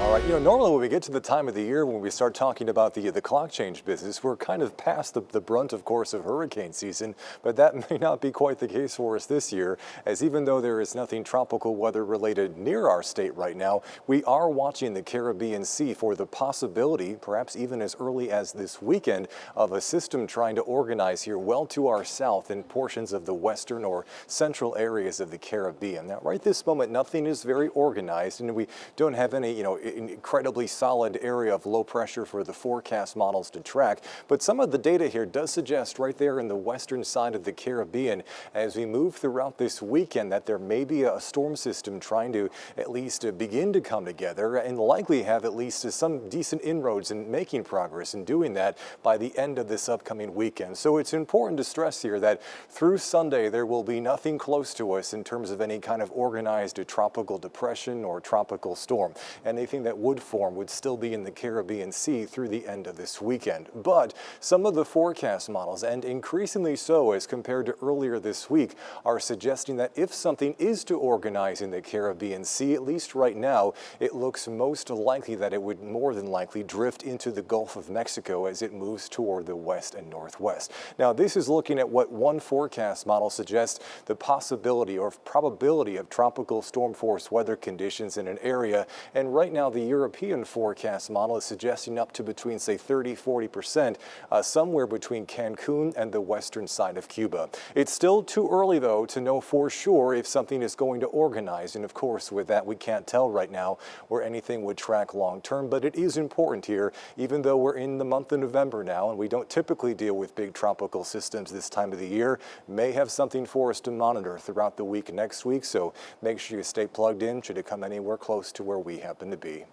All right, normally when we get to the time of the year when we start talking about the clock change business, we're kind of past the brunt, of course, of hurricane season, but that may not be quite the case for us this year, as even though there is nothing tropical weather related near our state right now, we are watching the Caribbean Sea for the possibility, perhaps even as early as this weekend, of a system trying to organize here well to our south in portions of the western or central areas of the Caribbean. Now, right this moment, nothing is very organized, and we don't have any, incredibly solid area of low pressure for the forecast models to track. But some of the data here does suggest right there in the western side of the Caribbean, as we move throughout this weekend, that there may be a storm system trying to at least begin to come together and likely have at least some decent inroads in making progress in doing that by the end of this upcoming weekend. So it's important to stress here that through Sunday, there will be nothing close to us in terms of any kind of organized tropical depression or tropical storm. Anything that would form would still be in the Caribbean Sea through the end of this weekend. But some of the forecast models, and increasingly so as compared to earlier this week, are suggesting that if something is to organize in the Caribbean Sea, at least right now, it looks most likely that it would more than likely drift into the Gulf of Mexico as it moves toward the west and northwest. Now, this is looking at what one forecast model suggests the possibility or probability of tropical storm force weather conditions in an area, and right now the European forecast model is suggesting up to between, say, 30–40%, somewhere between Cancun and the western side of Cuba. It's still too early, though, to know for sure if something is going to organize, and of course with that we can't tell right now where anything would track long term, but it is important here, even though we're in the month of November now and we don't typically deal with big tropical systems this time of the year, may have something for us to monitor throughout the week next week, so make sure you stay plugged in should it come anywhere close to where we happen to be.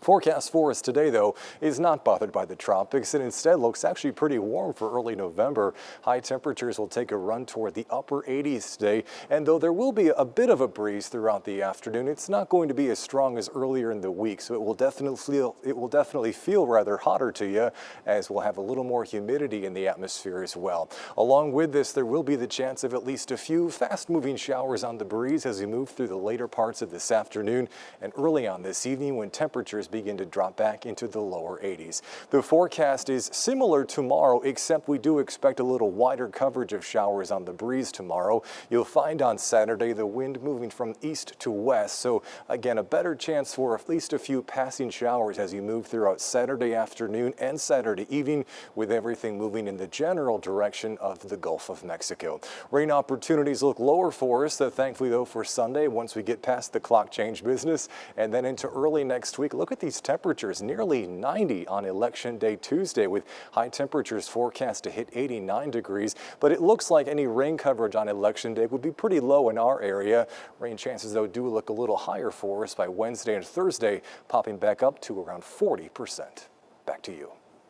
Forecast for us today, though, is not bothered by the tropics and instead looks actually pretty warm for early November. High temperatures will take a run toward the upper 80s today, and though there will be a bit of a breeze throughout the afternoon, it's not going to be as strong as earlier in the week, so it will definitely feel rather hotter to you, as we'll have a little more humidity in the atmosphere as well. Along with this, there will be the chance of at least a few fast-moving showers on the breeze as we move through the later parts of this afternoon and early on this evening when temperatures begin to drop back into the lower 80s. The forecast is similar tomorrow, except we do expect a little wider coverage of showers on the breeze tomorrow. You'll find on Saturday the wind moving from east to west, so again a better chance for at least a few passing showers as you move throughout Saturday afternoon and Saturday evening, with everything moving in the general direction of the Gulf of Mexico. Rain opportunities look lower for us, thankfully though, for Sunday once we get past the clock change business, and then into early next week. Look at these temperatures, nearly 90 on Election Day Tuesday, with high temperatures forecast to hit 89 degrees. But it looks like any rain coverage on Election Day would be pretty low in our area. Rain chances, though, do look a little higher for us by Wednesday and Thursday, popping back up to around 40%. Back to you.